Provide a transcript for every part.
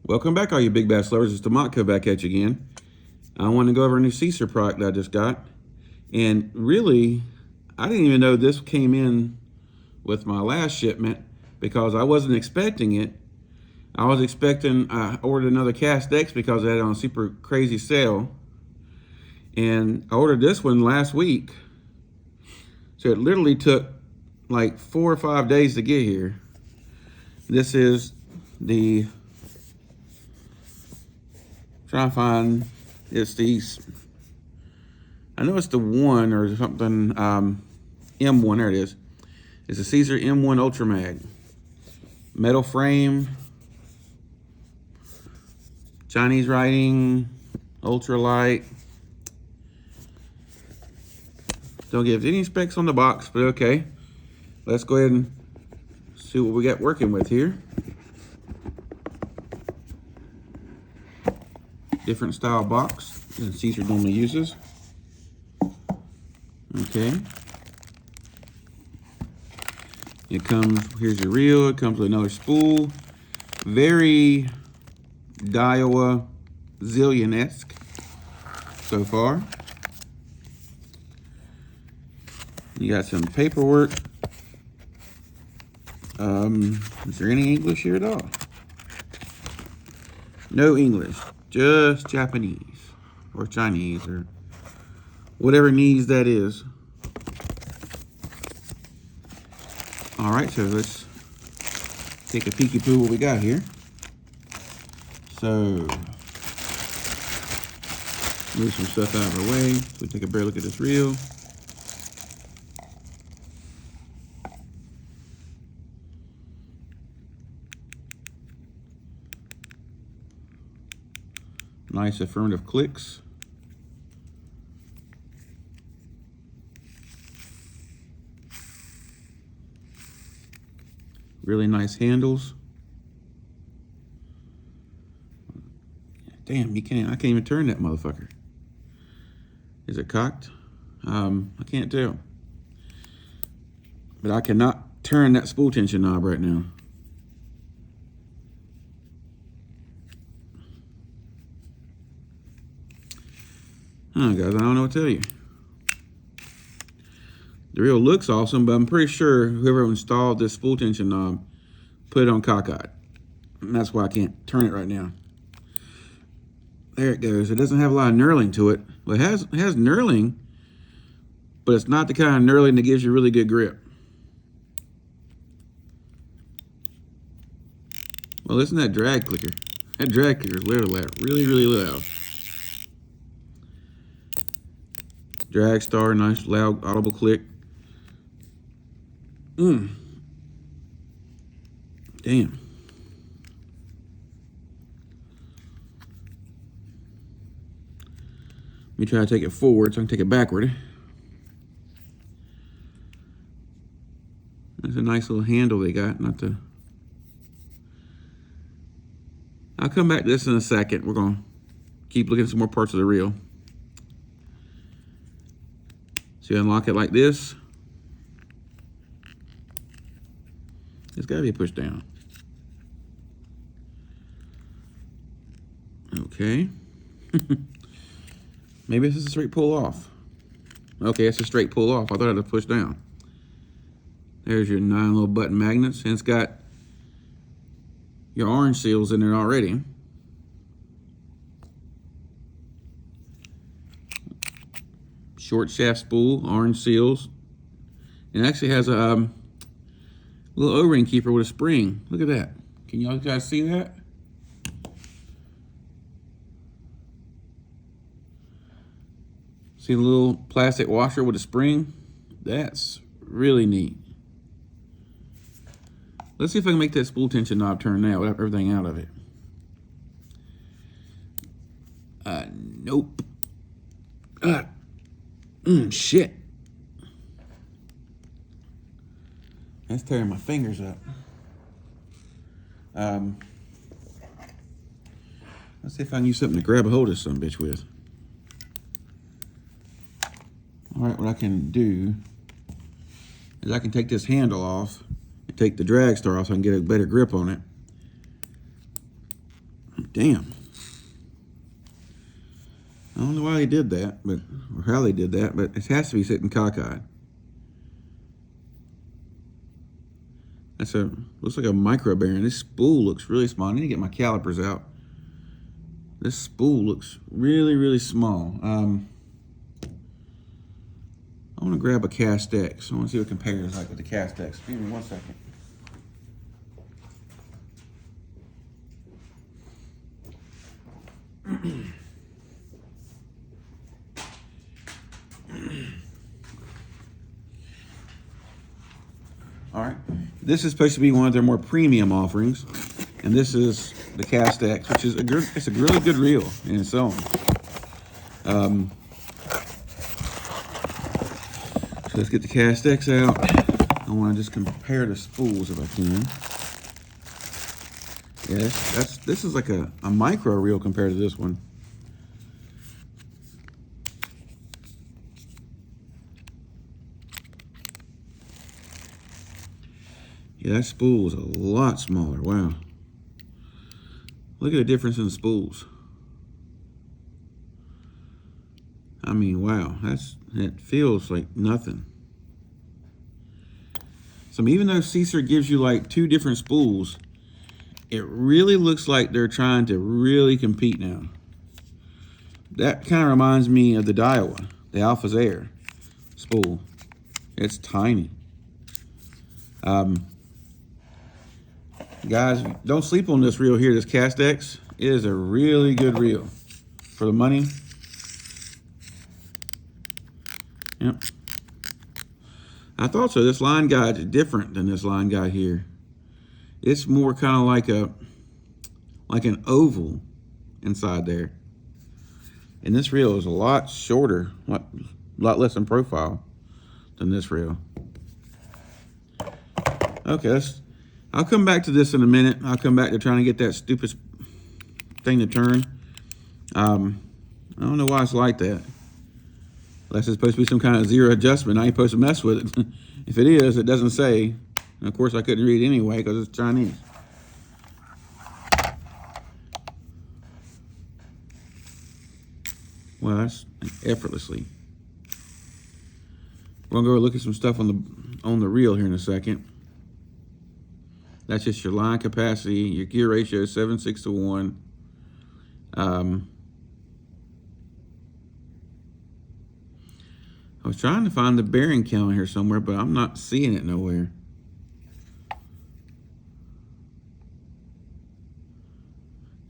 Welcome back, all you big bass lovers. It's Dematko back at you again. I want to go over a new Seasir product that I just got. And really, I didn't even know this came in with my last shipment because I wasn't expecting it. I was expecting, I ordered another Cast X because I had it on a super crazy sale. And I ordered this one last week. So it literally took like 4 or 5 days to get here. This is the, trying to find, it's these, I know it's the one or something, M1, there it is. It's a Seasir M1 Ultra Mag. Metal frame, Chinese writing, ultralight. Don't give any specs on the box, but okay. Let's go ahead and see what we got working with here. Different style box than Seasir normally uses. Okay. It comes, here's your reel, it comes with another spool. Very Daiwa Zillion-esque so far. You got some paperwork. Is there any English here at all? No English, just Japanese or Chinese or whatever needs that is. All right, so let's take a peeky poo what we got here. So, move some stuff out of our way. So we take a better look at this reel. Nice affirmative clicks. Really nice handles. Damn, I can't even turn that motherfucker. Is it cocked? I can't tell. But I cannot turn that spool tension knob right now. Huh, guys, I don't know what to tell you. The reel looks awesome, but I'm pretty sure whoever installed this spool tension knob put it on cockeyed. And that's why I can't turn it right now. There it goes. It doesn't have a lot of knurling to it. Well, it has knurling, but it's not the kind of knurling that gives you really good grip. Well, listen to that drag clicker. That drag clicker is really loud. Drag star, nice loud audible click. Damn. Let me try to take it forward so I can take it backward. That's a nice little handle they got, not to. I'll come back to this in a second. We're gonna keep looking at some more parts of the reel. So you unlock it like this. It's gotta be pushed down. Okay. Maybe this is a straight pull off. Okay, it's a straight pull off. I thought I had to push down. There's your 9 little button magnets, and it's got your orange seals in there already. Short shaft spool, orange seals. It actually has a little O-ring keeper with a spring. Look at that. Can y'all guys see that? See the little plastic washer with a spring? That's really neat. Let's see if I can make that spool tension knob turn now without everything out of it. Nope. Shit. That's tearing my fingers up. Let's see if I can use something to grab a hold of some bitch with. All right, what I can do is I can take this handle off and take the drag star off so I can get a better grip on it. Damn. I don't know why they did that, or how they did that, but it has to be sitting cockeyed. Looks like a micro bearing. This spool looks really small. I need to get my calipers out. This spool looks really, really small. I want to grab a Cast X. I want to see what it compares like with the Cast X. Give me 1 second. All right, this is supposed to be one of their more premium offerings, and this is the Cast X, which is it's a really good reel in its own. So let's get the Cast X out. I want to just compare the spools if I can. Yeah, this is like a micro reel compared to this one. Yeah, that spool is a lot smaller. Wow. Look at the difference in the spools. I mean, wow, it feels like nothing. So even though Seasir gives you like 2 different spools, it really looks like they're trying to really compete now. That kind of reminds me of the Daiwa, the Alpha's Air spool. It's tiny. Guys, don't sleep on this reel here, this Cast X. It is a really good reel for the money. Yep. I thought so. This line guide is different than this line guide here. It's more kind of like an oval inside there. And this reel is a lot shorter, a lot less in profile than this reel. Okay, I'll come back to this in a minute. I'll come back to trying to get that stupid thing to turn. I don't know why it's like that. Unless it's supposed to be some kind of zero adjustment. I ain't supposed to mess with it. If it is, it doesn't say. And of course, I couldn't read it anyway because it's Chinese. Well, that's effortlessly. We're gonna go look at some stuff on the reel here in a second. That's just your line capacity. Your gear ratio is 7:6 to 1. I was trying to find the bearing count here somewhere, but I'm not seeing it nowhere.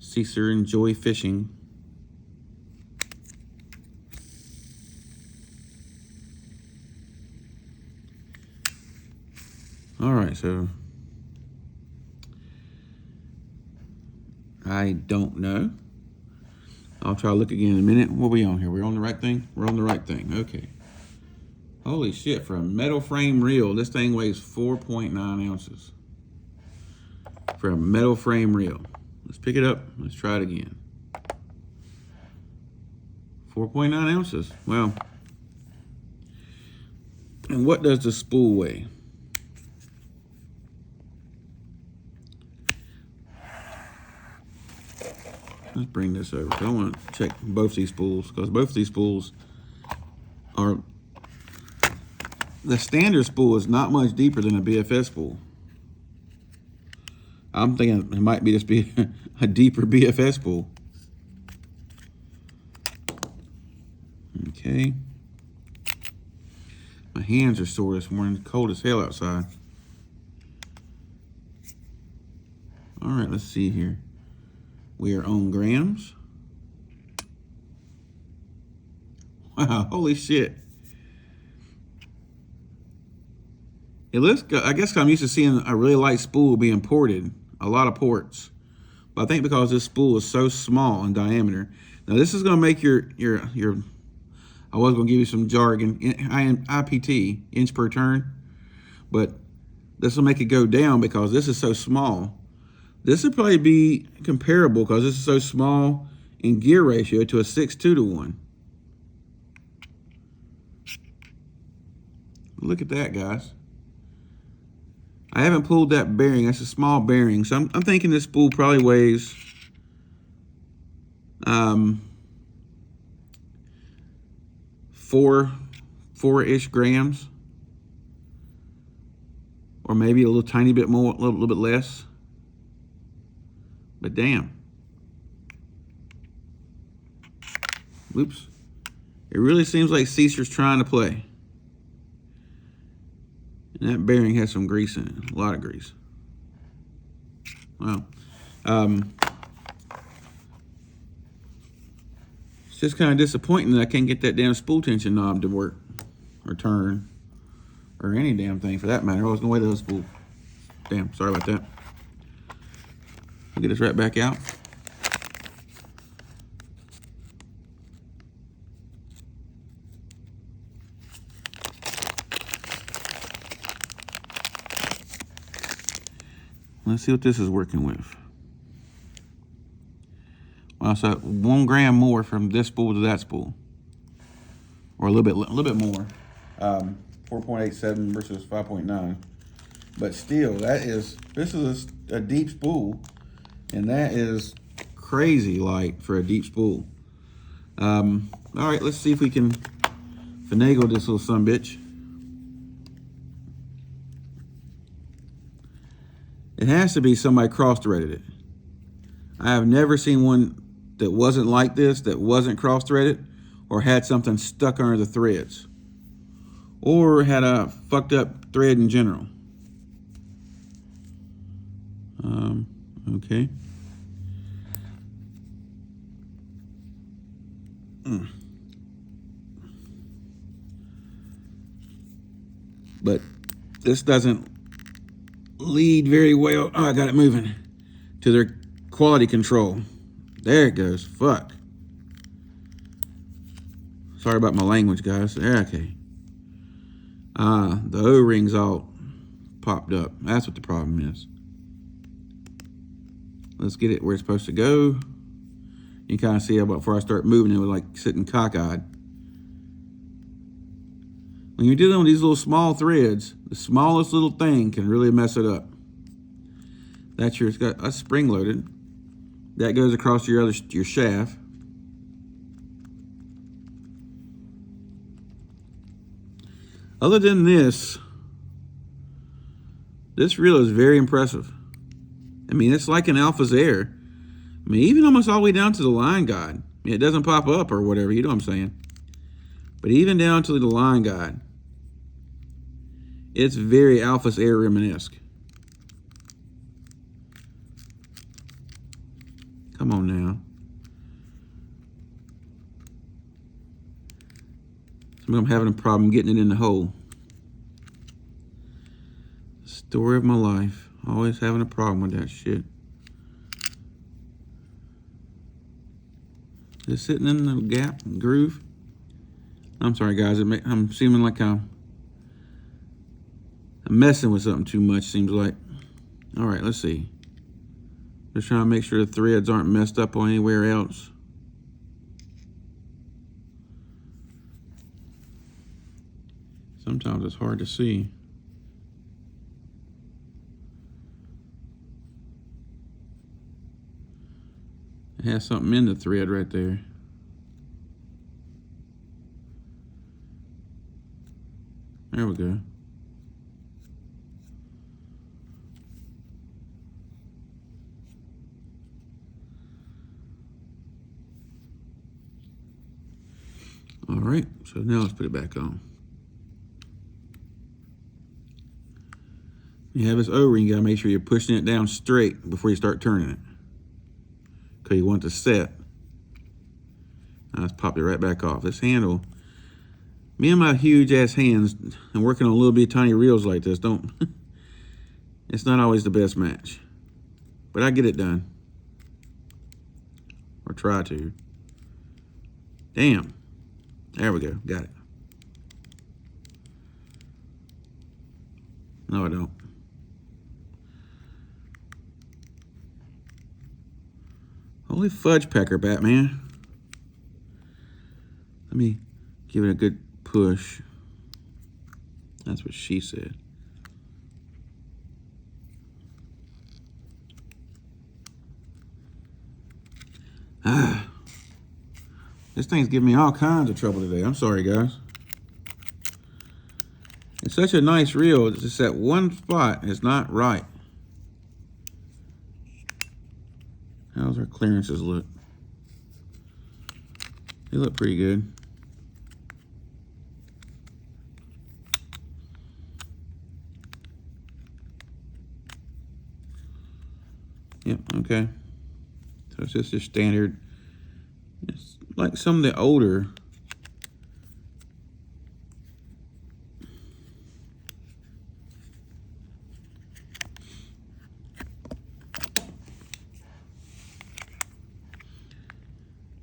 Seasir Enjoy Fishing. All right, so I don't know. I'll try to look again in a minute. What are we on here? We're on the right thing? We're on the right thing. Okay. Holy shit, for a metal frame reel, this thing weighs 4.9 ounces. For a metal frame reel. Let's pick it up. Let's try it again. 4.9 ounces. Wow. And what does the spool weigh? Let's bring this over. I want to check both these spools because both these spools are. The standard spool is not much deeper than a BFS spool. I'm thinking it might be just be a deeper BFS spool. Okay. My hands are sore this morning. It's cold as hell outside. All right, let's see here. We are on grams. Wow, holy shit. It looks good. I guess I'm used to seeing a really light spool being ported, a lot of ports. But I think because this spool is so small in diameter. Now this is gonna make your I was gonna give you some jargon, IPT, inch per turn, but this will make it go down because this is so small. This would probably be comparable because this is so small in gear ratio to a 6.2 to 1. Look at that, guys. I haven't pulled that bearing. That's a small bearing. So I'm thinking this spool probably weighs 4-ish grams, or maybe a little tiny bit more, a little bit less. But damn. Whoops. It really seems like Seasir's trying to play. And that bearing has some grease in it, a lot of grease. Wow. It's just kind of disappointing that I can't get that damn spool tension knob to work, or turn, or any damn thing for that matter. I was gonna wait till the spool. Damn, sorry about that. I'll get this right back out. Let's see what this is working with. Well, so 1 gram more from this spool to that spool, or a little bit more. 4.87 versus 5.9. But still, this is a deep spool, and that is crazy light for a deep spool. All right, let's see if we can finagle this little sumbitch. It has to be somebody cross-threaded it. I have never seen one that wasn't like this, that wasn't cross-threaded, or had something stuck under the threads, or had a fucked up thread in general. Okay. But this doesn't lead very well. Oh, I got it moving to their quality control. There it goes. Fuck. Sorry about my language, guys. Okay. The O-rings all popped up. That's what the problem is. Let's get it where it's supposed to go. You can kind of see how before I start moving, it was like sitting cockeyed. When you're dealing with these little small threads, the smallest little thing can really mess it up. It's got a spring loaded. That goes across your shaft. Other than this reel is very impressive. I mean, it's like an Alpha's Air. I mean, even almost all the way down to the line guide. I mean, it doesn't pop up or whatever, you know what I'm saying? But even down to the line guide, it's very Alpha's Air reminiscent. Come on now. I'm having a problem getting it in the hole. Story of my life. Always having a problem with that shit. Just sitting in the gap, groove. I'm sorry, guys. I'm seeming like I'm messing with something too much, seems like. All right, let's see. Just trying to make sure the threads aren't messed up on anywhere else. Sometimes it's hard to see. It has something in the thread right there. There we go. All right, so now let's put it back on. You have this O-ring, you gotta make sure you're pushing it down straight before you start turning it, because you want it to set. Now let's pop it right back off. This handle, me and my huge ass hands and working on little bitty tiny reels like this, it's not always the best match, but I get it done, or try to. Damn, there we go, got it. No, I don't. Holy fudge pecker, Batman. Let me give it a good push. That's what she said. This thing's giving me all kinds of trouble today. I'm sorry, guys. It's such a nice reel. It's just that one spot is not right. How's our clearances look? They look pretty good. Yep, okay. So it's just your standard. It's like some of the older.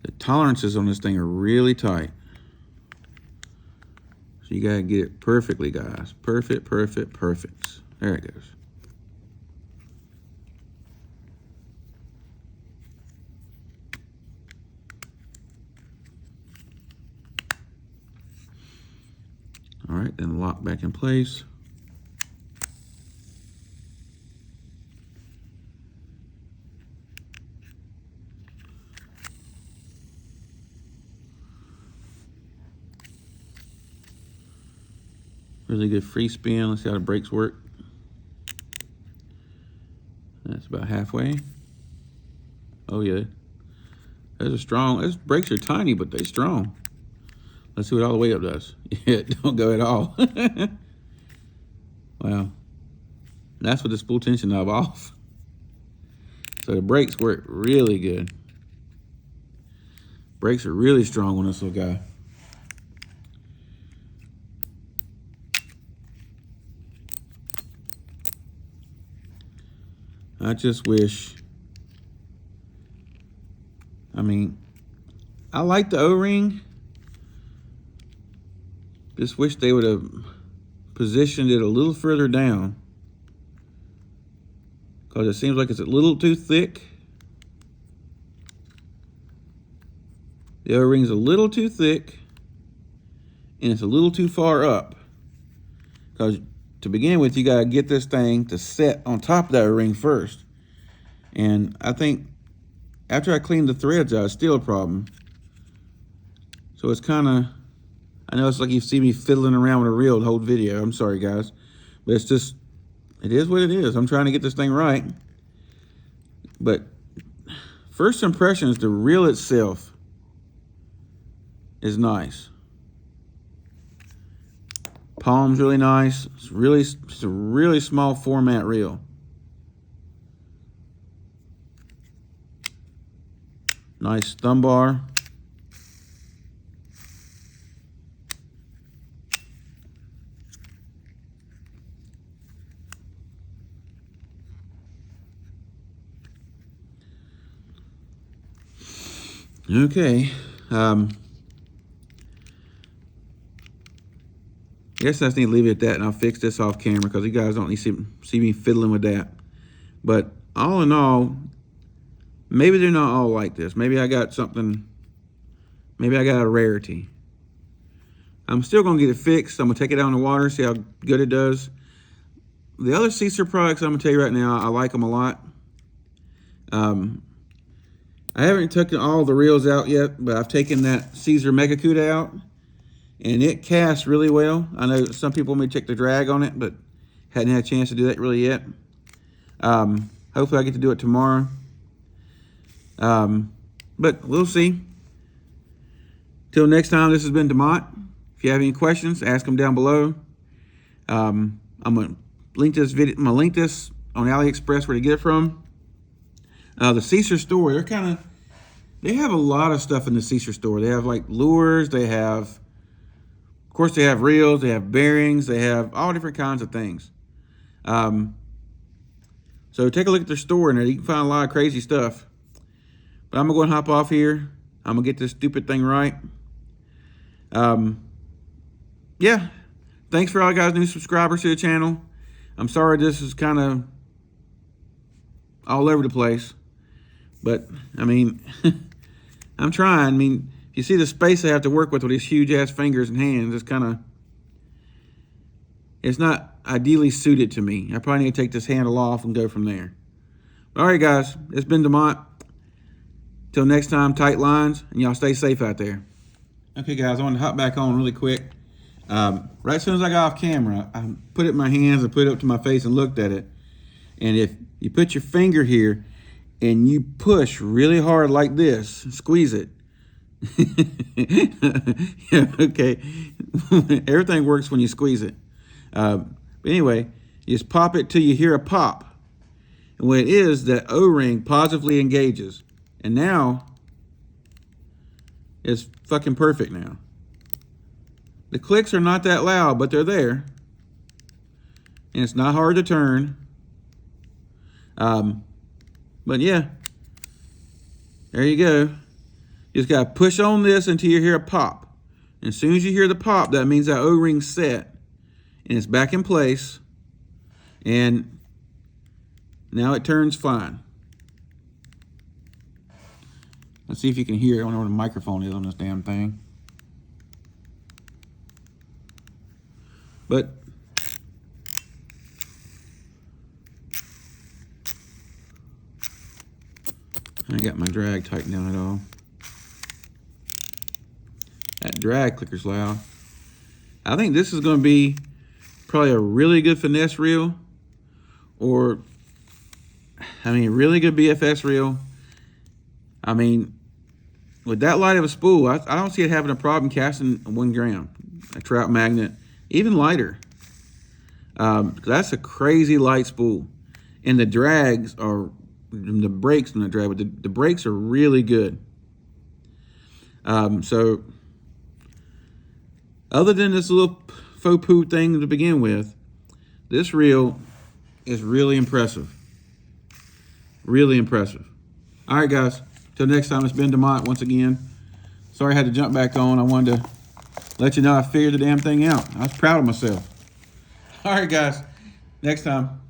The tolerances on this thing are really tight. So you gotta get it perfectly, guys. Perfect, perfect, perfect. There it goes. All right, then lock back in place. Really good free spin. Let's see how the brakes work. That's about halfway. Oh yeah. Those are strong. Those brakes are tiny, but they're strong. Let's see what all the way up does. Yeah, don't go at all. Wow. That's with the spool tension knob off. So the brakes work really good. Brakes are really strong on this little guy. I just wish, I mean, I like the O-ring. Just wish they would have positioned it a little further down, because it seems like it's a little too thick. The O-ring's a little too thick, and it's a little too far up. Because to begin with, you gotta get this thing to set on top of that O-ring first. And I think after I cleaned the threads out, it's still a problem. So it's kind of, I know it's like you see me fiddling around with a reel the whole video. I'm sorry, guys. But it's just, it is what it is. I'm trying to get this thing right. But first impressions, the reel itself is nice. Palm's really nice. It's a really small format reel. Nice thumb bar. Okay. I guess I just need to leave it at that, and I'll fix this off camera because you guys don't need to see me fiddling with that. But all in all, maybe they're not all like this. Maybe I got something, maybe I got a rarity. I'm still going to get it fixed. I'm going to take it out in the water, see how good it does. The other Seasir products, I'm going to tell you right now, I like them a lot. I haven't taken all the reels out yet, but I've taken that Seasir Mega Cuda out, and it casts really well. I know some people may check the drag on it, but hadn't had a chance to do that really yet. Hopefully I get to do it tomorrow. But we'll see. Till next time, this has been DeMont. If you have any questions, ask them down below. I'm gonna link this video. I'm gonna link this on AliExpress where to get it from. The Seasir store, they have a lot of stuff in the Seasir store. They have like lures, they have, of course, they have reels, they have bearings, they have all different kinds of things. So take a look at their store in there. You can find a lot of crazy stuff. But I'm gonna go and hop off here. I'm gonna get this stupid thing right. Yeah, thanks for all you guys new subscribers to the channel. I'm sorry this is kind of all over the place, but I mean, I'm trying. I mean, if you see the space I have to work with these huge ass fingers and hands, it's not ideally suited to me. I probably need to take this handle off and go from there. All right, guys, it's been DeMont. Till next time, tight lines, and y'all stay safe out there. Okay, guys, I want to hop back on really quick. Right as soon as I got off camera, I put it in my hands and put it up to my face and looked at it. And if you put your finger here and you push really hard like this, squeeze it. Yeah, okay. Everything works when you squeeze it. But anyway, you just pop it till you hear a pop. And when it is, that O-ring positively engages. And now, it's fucking perfect now. The clicks are not that loud, but they're there. And it's not hard to turn. But yeah, there you go. You just gotta push on this until you hear a pop. And as soon as you hear the pop, that means that O-ring's set. And it's back in place. And now it turns fine. Let's see if you can hear. I don't know where the microphone is on this damn thing. But I got my drag tightened down at all. That drag clicker's loud. I think this is going to be probably a really good finesse reel, or really good BFS reel. I mean, with that light of a spool, I don't see it having a problem casting 1 gram, a trout magnet, even lighter. That's a crazy light spool, and the drags are, the brakes on the drag, but the brakes are really good. So other than this little faux poo thing to begin with, this reel is really impressive. Really impressive. All right, guys. Till next time, it's been DeMont once again. Sorry I had to jump back on. I wanted to let you know I figured the damn thing out. I was proud of myself. All right, guys. Next time.